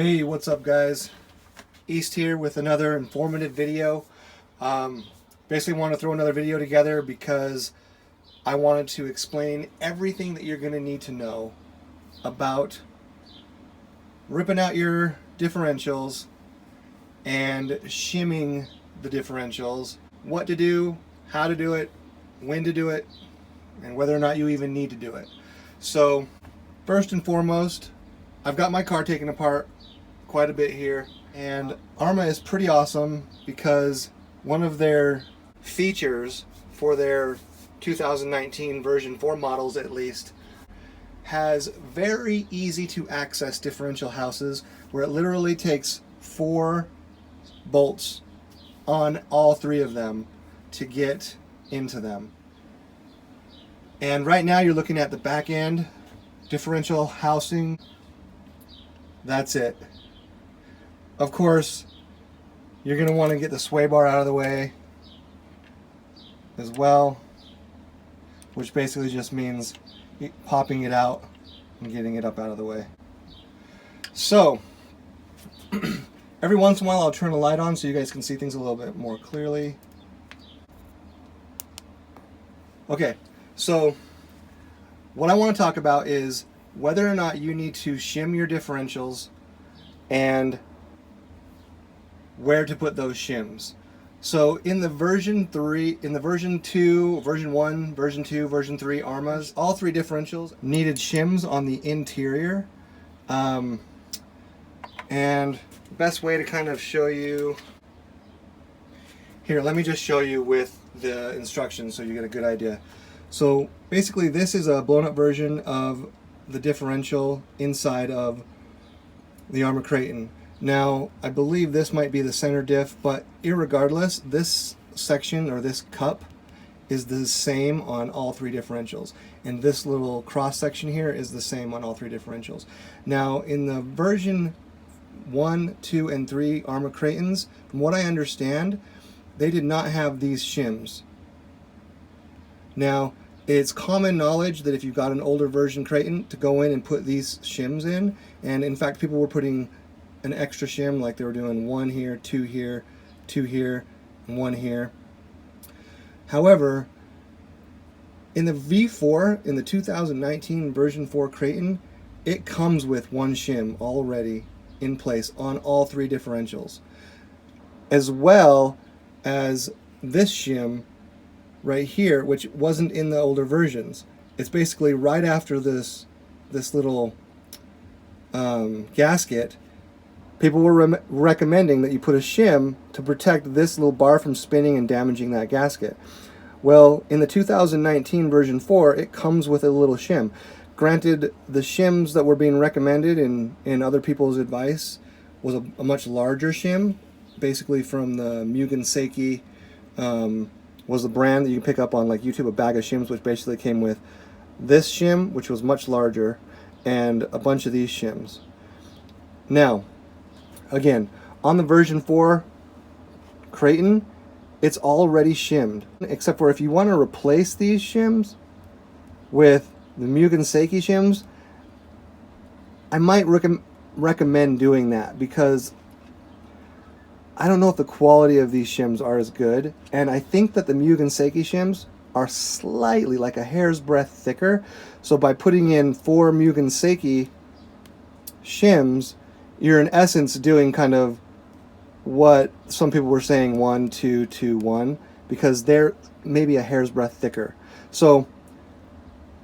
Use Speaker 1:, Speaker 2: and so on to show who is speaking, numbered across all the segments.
Speaker 1: Hey, what's up guys? East here with another informative video. Basically want to throw another video together because I wanted to explain everything that you're going to need to know about ripping out your differentials and shimming the differentials, what to do, how to do it, when to do it, and whether or not you even need to do it. So first and foremost, I've got my car taken apart quite a bit here, and Arrma is pretty awesome because one of their features for their 2019 version 4 models at least has very easy to access differential houses where it literally takes 4 bolts on all 3 of them to get into them. And right now you're looking at the back end differential housing. That's it. Of course, you're going to want to get the sway bar out of the way as well, which basically just means popping it out and getting it up out of the way. So, every once in a while I'll turn a light on so you guys can see things a little bit more clearly. Okay, so what I want to talk about is whether or not you need to shim your differentials and where to put those shims. So in the version 3, in the version 2, version 1, version 2, version 3 Arrmas, all 3 differentials needed shims on the interior. And the best way to kind of show you, here, let me just show you with the instructions so you get a good idea. So basically this is a blown up version of the differential inside of the Arrma Kraton. Now, I believe this might be the center diff, but irregardless, this section or this cup is the same on all 3 differentials. And this little cross section here is the same on all 3 differentials. Now, in the version 1, 2, and 3 Arrma Kratons, from what I understand, they did not have these shims. Now, it's common knowledge that if you've got an older version Kraton to go in and put these shims in, and in fact people were putting an extra shim, like they were doing 1 here, 2 here, 2 here, and 1 here. However, in the V4, in the 2019 version 4 Kraton, it comes with 1 shim already in place on all 3 differentials, as well as this shim right here, which wasn't in the older versions. It's basically right after this little gasket. People were recommending that you put a shim to protect this little bar from spinning and damaging that gasket. Well, in the 2019 version 4, it comes with a little shim. Granted, the shims that were being recommended in other people's advice was a much larger shim, basically from the Mugen Seiki, was the brand that you can pick up on like YouTube, a bag of shims, which basically came with this shim, which was much larger, and a bunch of these shims. Now, again, on the version 4 Kraton, it's already shimmed, except for if you want to replace these shims with the Mugen Seiki shims, I might recommend doing that because I don't know if the quality of these shims are as good, and I think that the Mugen Seiki shims are slightly, like a hair's breadth thicker, so by putting in 4 Mugen Seiki shims, you're in essence doing kind of what some people were saying 1, 2, 2, 1, because they're maybe a hair's breadth thicker. So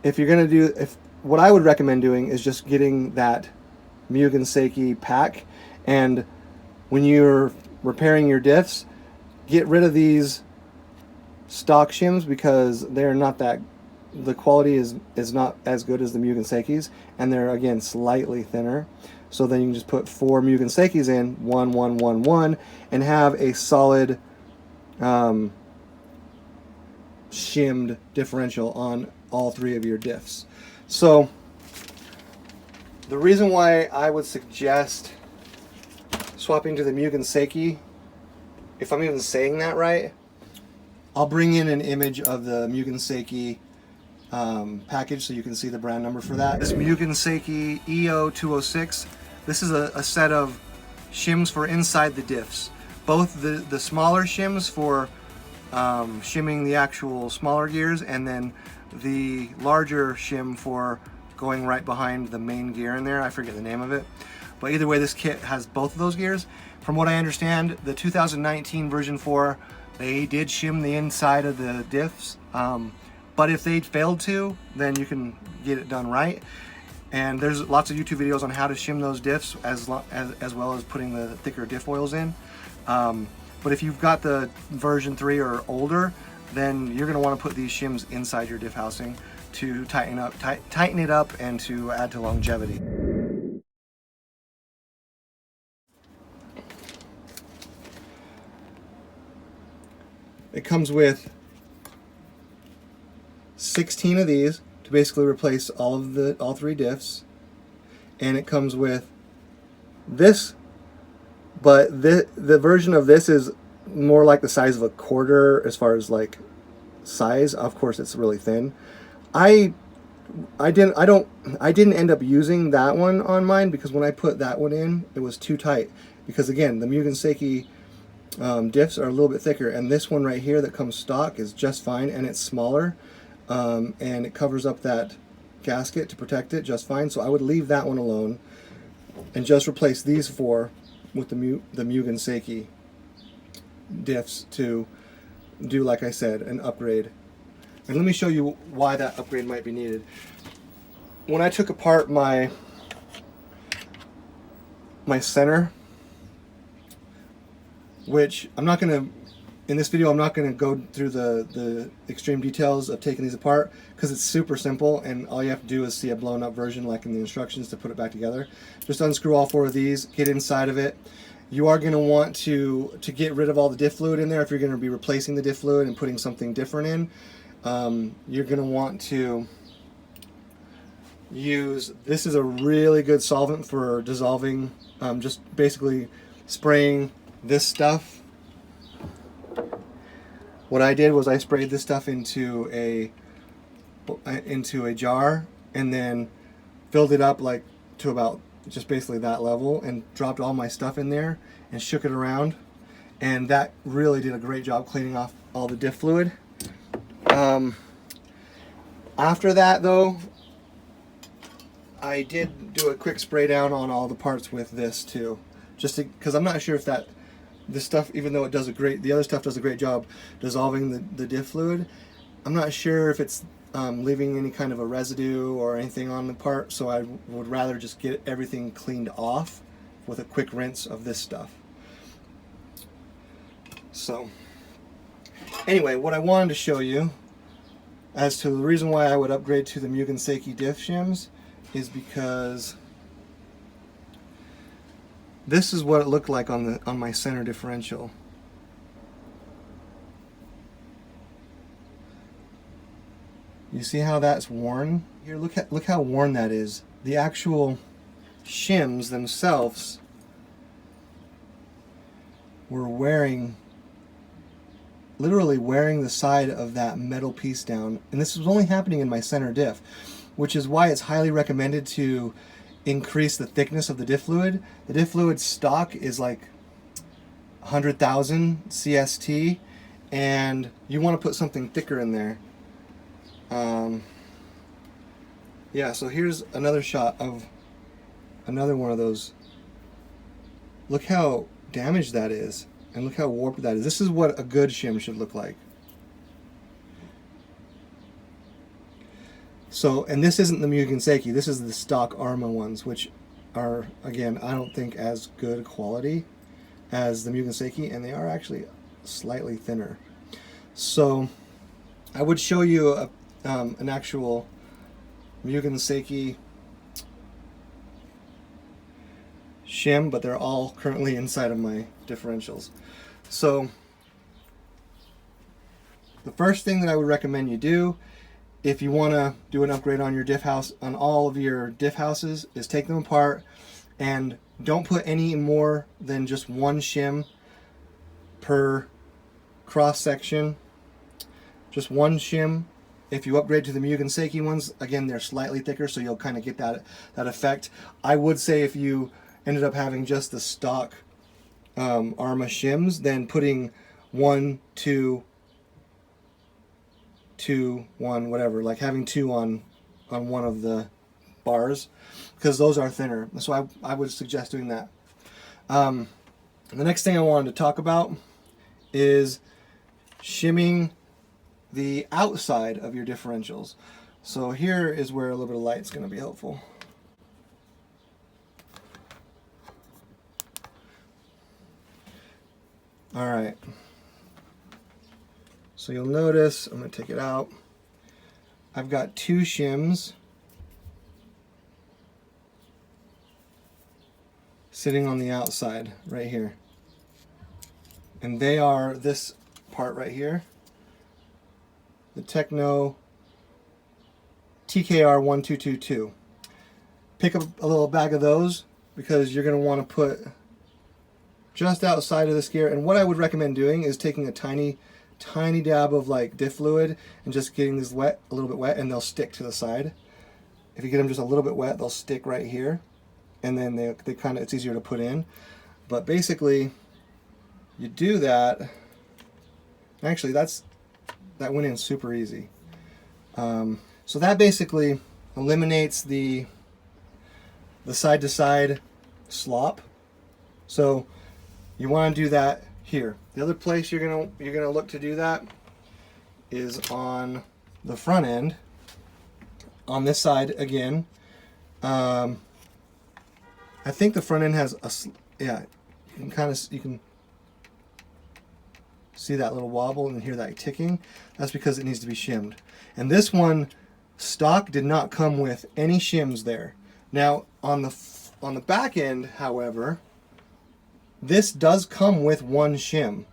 Speaker 1: if you're going to do, what I would recommend doing is just getting that Mugen Seiki pack, and when you're repairing your diffs, get rid of these stock shims because they're not that, the quality is not as good as the Mugen Seikis, and they're again slightly thinner. So then you can just put 4 Mugen Seikis in, 1, 1, 1, 1, and have a solid shimmed differential on all 3 of your diffs. So the reason why I would suggest swapping to the Mugen Seiki, if I'm even saying that right, I'll bring in an image of the Mugen Seiki package so you can see the brand number for that. This Mugen Seiki EO206 This is a set of shims for inside the diffs. Both the smaller shims for shimming the actual smaller gears, and then the larger shim for going right behind the main gear in there. I forget the name of it. But either way, this kit has both of those gears. From what I understand, the 2019 version 4, they did shim the inside of the diffs. But if they failed to, then you can get it done right. And there's lots of YouTube videos on how to shim those diffs, as well as putting the thicker diff oils in. But if you've got the version 3 or older, then you're going to want to put these shims inside your diff housing to tighten it up and to add to longevity. It comes with 16 of these to basically replace all 3 diffs, and it comes with this, but the version of this is more like the size of a quarter as far as like size. Of course, it's really thin. I didn't end up using that one on mine because when I put that one in, it was too tight. Because again, the Mugen Seiki diffs are a little bit thicker, and this one right here that comes stock is just fine, and it's smaller, and it covers up that gasket to protect it just fine. So I would leave that one alone and just replace these 4 with the Mugen Seiki diffs to do, like I said, an upgrade. And let me show you why that upgrade might be needed. When I took apart my center, which I'm not going to, in this video I'm not going to go through the extreme details of taking these apart, because it's super simple and all you have to do is see a blown up version like in the instructions to put it back together. Just unscrew all 4 of these, get inside of it. You are going to want to get rid of all the diff fluid in there if you're going to be replacing the diff fluid and putting something different in. You're going to want to use, this is a really good solvent for dissolving, just basically spraying this stuff. What I did was I sprayed this stuff into a jar and then filled it up like to about just basically that level and dropped all my stuff in there and shook it around, and that really did a great job cleaning off all the diff fluid. After that though, I did do a quick spray down on all the parts with this too, just because I'm not sure if this stuff, even though it does the other stuff does a great job dissolving the diff fluid, I'm not sure if it's leaving any kind of a residue or anything on the part, so I would rather just get everything cleaned off with a quick rinse of this stuff. So anyway, what I wanted to show you as to the reason why I would upgrade to the Mugen Seiki diff shims is because this is what it looked like on my center differential. You see how that's worn? Here, look how worn that is. The actual shims themselves were literally wearing the side of that metal piece down. And this was only happening in my center diff, which is why it's highly recommended to increase the thickness of the diff fluid. The diff fluid stock is like 100,000 CST, and you want to put something thicker in there. Yeah, so here's another shot of another one of those. Look how damaged that is, and look how warped that is. This is what a good shim should look like. So, and this isn't the Mugen Seiki, this is the stock Arrma ones, which are, again, I don't think as good quality as the Mugen Seiki, and they are actually slightly thinner. So, I would show you an actual Mugen Seiki shim, but they're all currently inside of my differentials. So, the first thing that I would recommend you do if you want to do an upgrade on your diff house, on all of your diff houses, is take them apart and don't put any more than just one shim per cross section. Just one shim. If you upgrade to the Mugen Seiki ones, again, they're slightly thicker, so you'll kind of get that effect. I would say if you ended up having just the stock Arrma shims than putting 1, 2, 2, 1, whatever, like having 2 on one of the bars, because those are thinner. So I would suggest doing that. The next thing I wanted to talk about is shimming the outside of your differentials. So here is where a little bit of light is going to be helpful. All right. So you'll notice, I'm going to take it out. I've got 2 shims sitting on the outside right here. And they are this part right here, the Tekjo TKR 1222. Pick up a little bag of those because you're going to want to put just outside of this gear. And what I would recommend doing is taking a tiny dab of like diff fluid and just getting these wet, a little bit wet, and they'll stick to the side. If you get them just a little bit wet, they'll stick right here, and then they kind of, it's easier to put in. But basically, you do that. Actually, that went in super easy. So that basically eliminates the side to side slop. So you want to do that here. The other place you're gonna look to do that is on the front end. On this side again, I think the front end has a, yeah, you can see that little wobble and hear that ticking. That's because it needs to be shimmed. And this one, stock, did not come with any shims there. Now on the back end, however, this does come with 1 shim.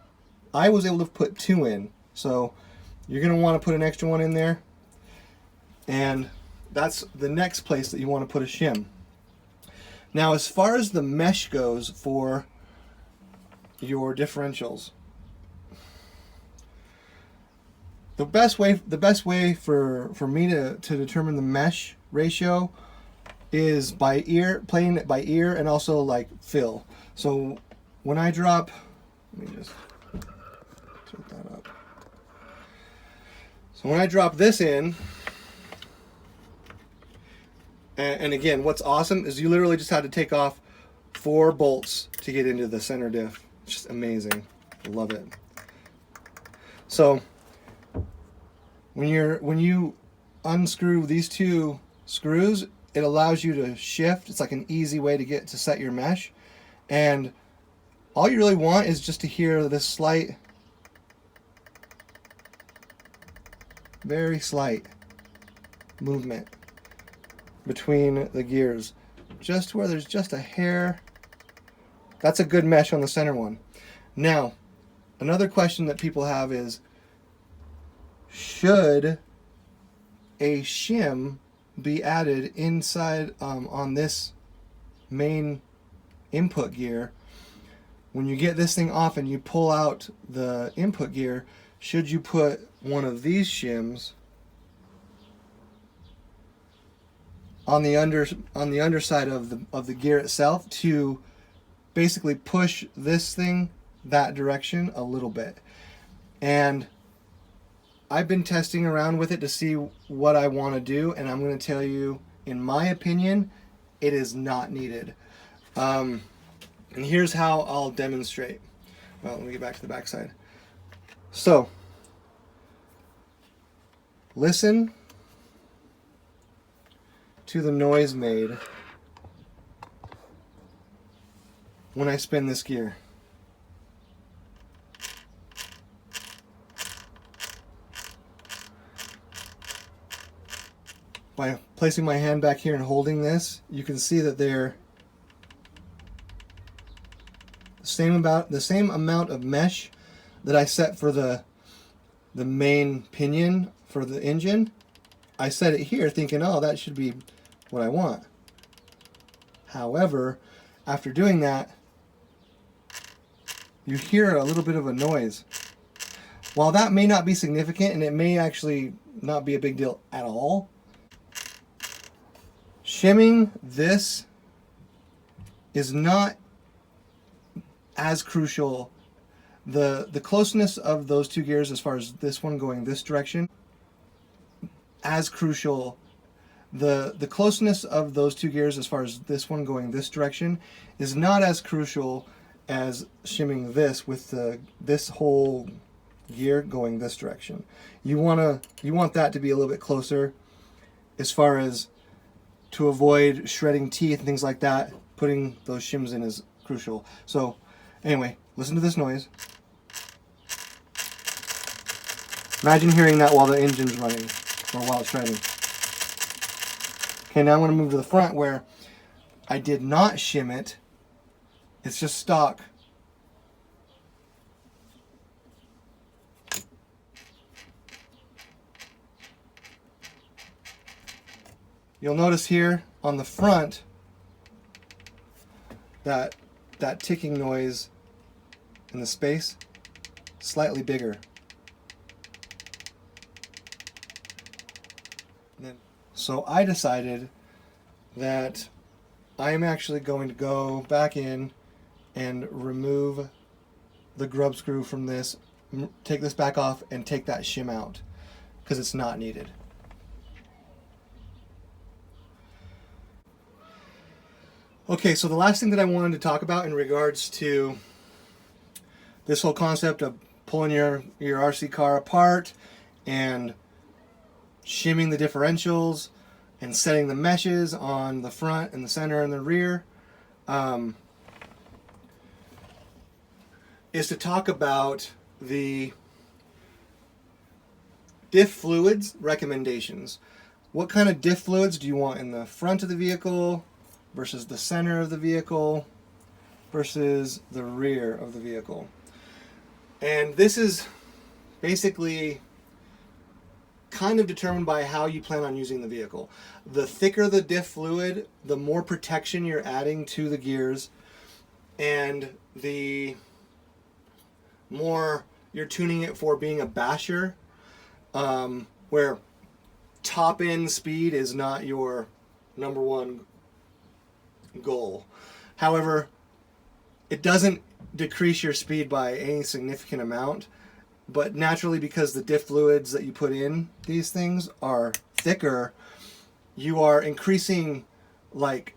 Speaker 1: I was able to put 2 in, so you're going to want to put an extra one in there, and that's the next place that you want to put a shim. Now, as far as the mesh goes for your differentials, the best way for me to determine the mesh ratio is by ear, playing it by ear, and also like feel. So when I drop, let me just set that up. So when I drop this in, and again, what's awesome is you literally just had to take off 4 bolts to get into the center diff. It's just amazing. I love it. So when you unscrew these 2 screws, it allows you to shift. It's like an easy way to set your mesh. And all you really want is just to hear this slight, very slight movement between the gears, just where there's just a hair. That's a good mesh on the center one. Now, another question that people have is, should a shim be added inside on this main input gear? When you get this thing off and you pull out the input gear, should you put one of these shims on the underside of the gear itself to basically push this thing that direction a little bit? And I've been testing around with it to see what I want to do, and I'm going to tell you, in my opinion, it is not needed. And here's how I'll demonstrate. Well, let me get back to the back side. So, listen to the noise made when I spin this gear. By placing my hand back here and holding this, you can see that they're the same amount of mesh that I set for the main pinion for the engine. I set it here thinking, oh, that should be what I want. However, after doing that, you hear a little bit of a noise. While that may not be significant, and it may actually not be a big deal at all, shimming this is not as crucial. The closeness of those two gears, as far as this one going this direction, as crucial. The closeness of those two gears, as far as this one going this direction, is not as crucial as shimming this with this whole gear going this direction. You want that to be a little bit closer, as far as to avoid shredding teeth and things like that. Putting those shims in is crucial. So anyway, listen to this noise. Imagine hearing that while the engine's running or while it's shredding. Okay, now I'm going to move to the front where I did not shim it. It's just stock. You'll notice here on the front that ticking noise in the space, slightly bigger. So I decided that I am actually going to go back in and remove the grub screw from this, take this back off and take that shim out because it's not needed. Okay, so the last thing that I wanted to talk about in regards to this whole concept of pulling your RC car apart and shimming the differentials and setting the meshes on the front and the center and the rear, is to talk about the diff fluids recommendations. What kind of diff fluids do you want in the front of the vehicle versus the center of the vehicle versus the rear of the vehicle? And this is basically kind of determined by how you plan on using the vehicle. The thicker the diff fluid, the more protection you're adding to the gears, and the more you're tuning it for being a basher, where top end speed is not your number one goal. However, it doesn't decrease your speed by any significant amount, but naturally, because the diff fluids that you put in these things are thicker, you are increasing like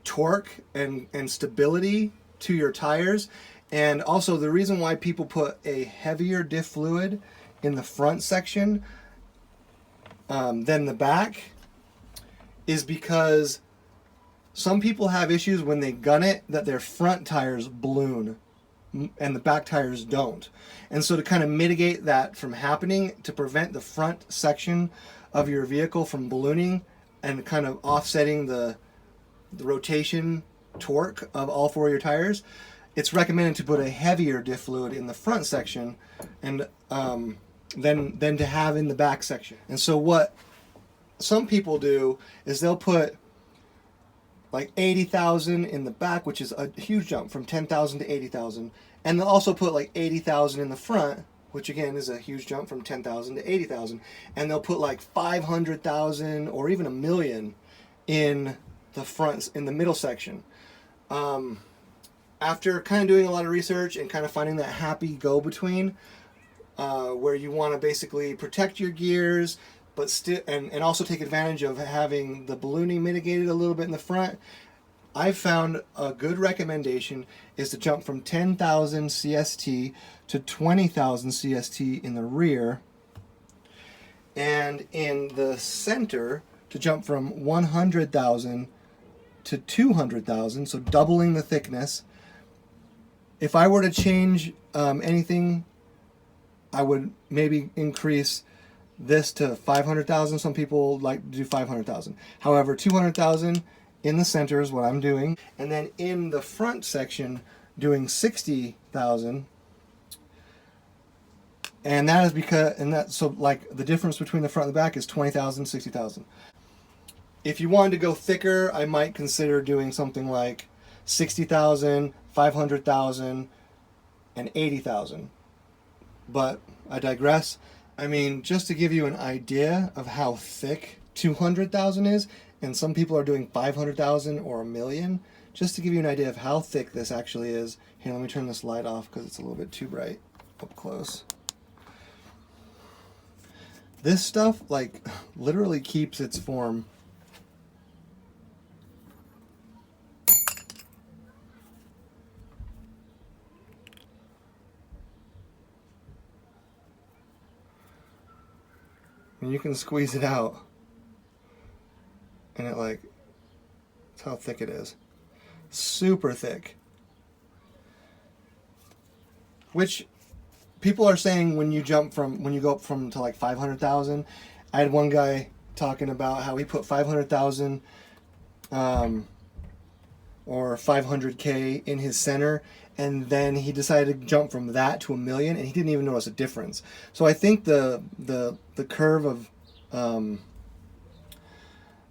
Speaker 1: torque and stability to your tires. And also, the reason why people put a heavier diff fluid in the front section than the back is because some people have issues when they gun it that their front tires balloon and the back tires don't. And so to kind of mitigate that from happening, to prevent the front section of your vehicle from ballooning and kind of offsetting the rotation torque of all four of your tires, it's recommended to put a heavier diff fluid in the front section and than to have in the back section. And so what some people do is they'll put like 80,000 in the back, which is a huge jump from 10,000 to 80,000. And they'll also put like 80,000 in the front, which again is a huge jump from 10,000 to 80,000. And they'll put like 500,000 or even $1 million in the front, in the middle section. After kind of doing a lot of research and kind of finding that happy go-between, where you want to basically protect your gears, but still, and also take advantage of having the ballooning mitigated a little bit in the front, I've found a good recommendation is to jump from 10,000 CST to 20,000 CST in the rear, and in the center to jump from 100,000 to 200,000, so doubling the thickness. If I were to change anything, I would maybe increase this to 500,000. Some people like to do 500,000. However, 200,000 in the center is what I'm doing. And then in the front section, doing 60,000. And that is because, and that, so like the difference between the front and the back is 20,000, 60,000. If you wanted to go thicker, I might consider doing something like 60,000, 500,000, and 80,000. But I digress. I mean, just to give you an idea of how thick 200,000 is, and some people are doing 500,000 or $1 million, just to give you an idea of how thick this actually is. Here, let me turn this light off because it's a little bit too bright up close. This stuff, like, literally keeps its form. And you can squeeze it out. And it, like, that's how thick it is. Super thick. Which people are saying when you go up from to like 500,000. I had one guy talking about how he put 500,000 or 500K in his center, and then he decided to jump from that to 1 million, and he didn't even notice a difference. So I think the curve of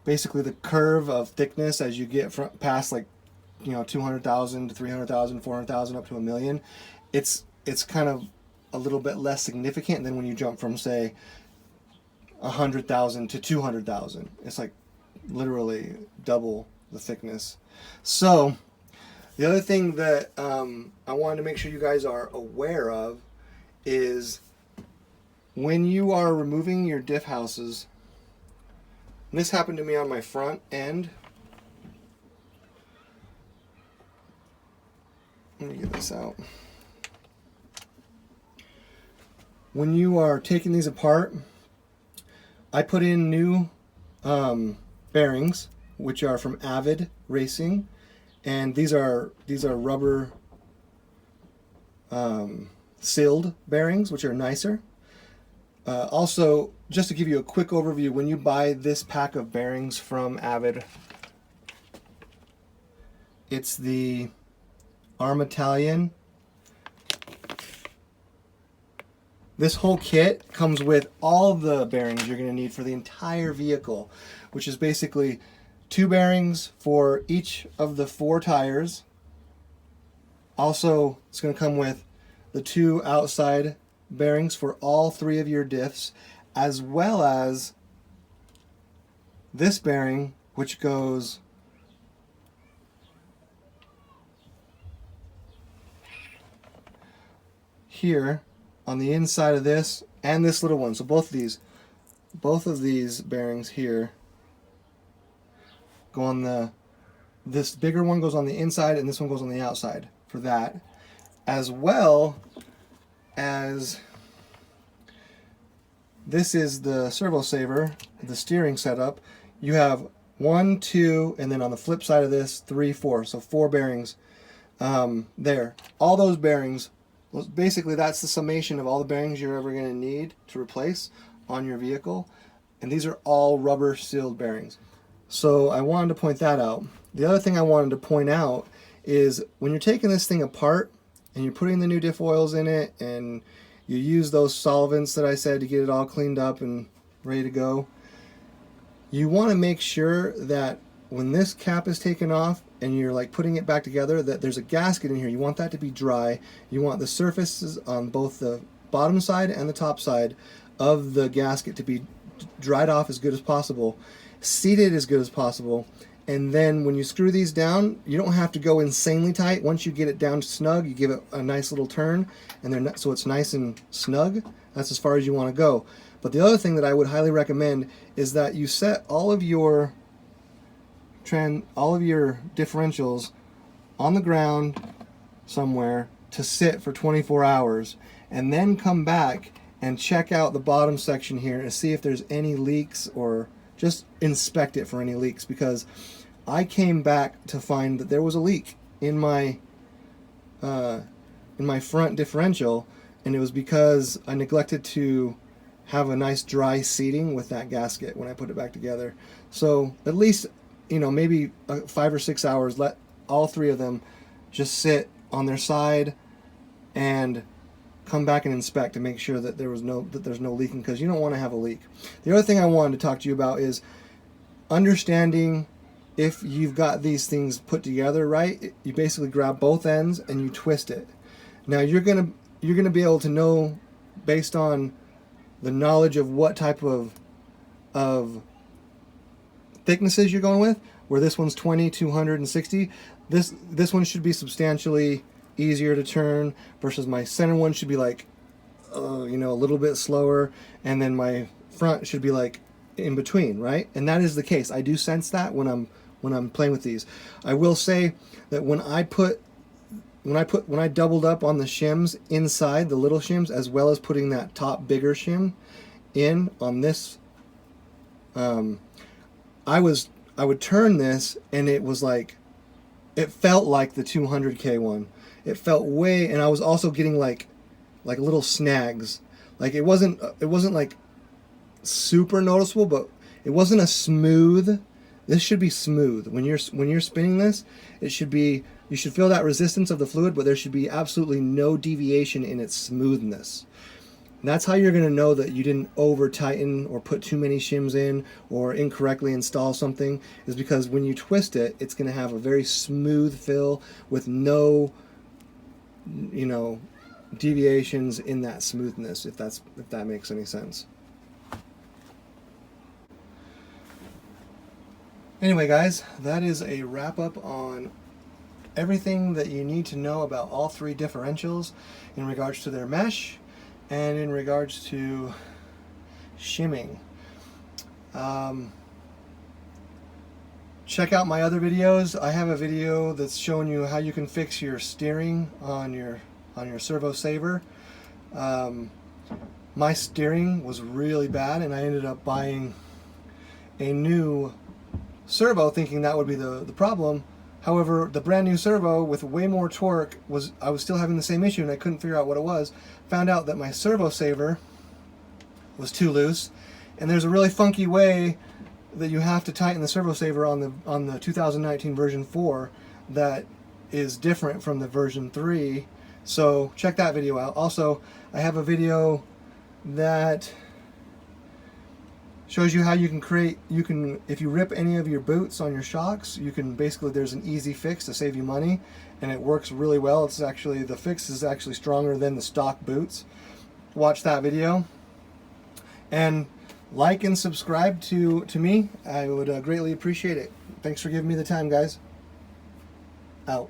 Speaker 1: basically the curve of thickness as you get past, like, you know, 200,000 to 300,000, 400,000 up to 1 million, it's kind of a little bit less significant than when you jump from, say, 100,000 to 200,000. It's like literally double the thickness. So the other thing that I wanted to make sure you guys are aware of is when you are removing your diff houses. And this happened to me on my front end. Let me get this out. When you are taking these apart, I put in new bearings, which are from Avid Racing, and these are rubber sealed bearings, which are nicer. Also, just to give you a quick overview, when you buy this pack of bearings from Avid, it's the Arrma Talion. This whole kit comes with all the bearings you're going to need for the entire vehicle, which is basically 2 bearings for each of the 4 tires. Also, it's going to come with the 2 outside bearings for all 3 of your diffs, as well as this bearing, which goes here on the inside of this, and this little one. So both of these bearings here go on this bigger one goes on the inside, and this one goes on the outside for that, as well as this is the servo saver, the steering setup. You have 1, 2, and then on the flip side of this, 3, 4. So 4 bearings there. All those bearings, basically that's the summation of all the bearings you're ever going to need to replace on your vehicle. And these are all rubber sealed bearings. So I wanted to point that out. The other thing I wanted to point out is when you're taking this thing apart and you're putting the new diff oils in it, and you use those solvents that I said to get it all cleaned up and ready to go, you want to make sure that when this cap is taken off and you're like putting it back together, that there's a gasket in here. You want that to be dry. You want the surfaces on both the bottom side and the top side of the gasket to be dried off as good as possible, seated as good as possible. And then when you screw these down, you don't have to go insanely tight. Once you get it down to snug, you give it a nice little turn, and they're so it's nice and snug. That's as far as you want to go. But the other thing that I would highly recommend is that you set all of your differentials on the ground somewhere to sit for 24 hours, and then come back and check out the bottom section here and see if there's any leaks, or just inspect it for any leaks, because I came back to find that there was a leak in my front differential, and it was because I neglected to have a nice dry seating with that gasket when I put it back together. So at least, you know, maybe 5 or 6 hours, let all 3 of them just sit on their side and come back and inspect to make sure that there's no leaking, because you don't want to have a leak. The other thing I wanted to talk to you about is understanding if you've got these things put together right. You basically grab both ends and you twist it. Now you're gonna be able to know, based on the knowledge of what type of thicknesses you're going with, where this one's 20, 260, this one should be substantially easier to turn versus my center one should be like, you know, a little bit slower, and then my front should be like in between, right? And that is the case. I do sense that when I'm playing with these. I will say that when I doubled up on the shims inside, the little shims, as well as putting that top bigger shim in on this, I would turn this and it was like, it felt like the 200K one. It felt way, and I was also getting like little snags. Like it wasn't like super noticeable, but it wasn't a smooth. This should be smooth. When you're spinning this, it should be, you should feel that resistance of the fluid, but there should be absolutely no deviation in its smoothness. And that's how you're going to know that you didn't over tighten or put too many shims in or incorrectly install something, is because when you twist it, it's going to have a very smooth fill with no, you know, deviations in that smoothness, if that makes any sense. Anyway guys, that is a wrap up on everything that you need to know about all three differentials in regards to their mesh and in regards to shimming. Check out my other videos. I have a video that's showing you how you can fix your steering on your servo saver. My steering was really bad, and I ended up buying a new servo thinking that would be the problem. However, the brand new servo with way more torque I was still having the same issue, and I couldn't figure out what it was. Found out that my servo saver was too loose, and there's a really funky way that you have to tighten the servo saver on the 2019 version 4 that is different from the version 3. So check that video out. Also, I have a video that shows you how you can if you rip any of your boots on your shocks, you can basically, there's an easy fix to save you money, and it works really well. It's actually, the fix is actually stronger than the stock boots. Watch that video and like and subscribe to me. I would greatly appreciate it. Thanks for giving me the time, guys. Out.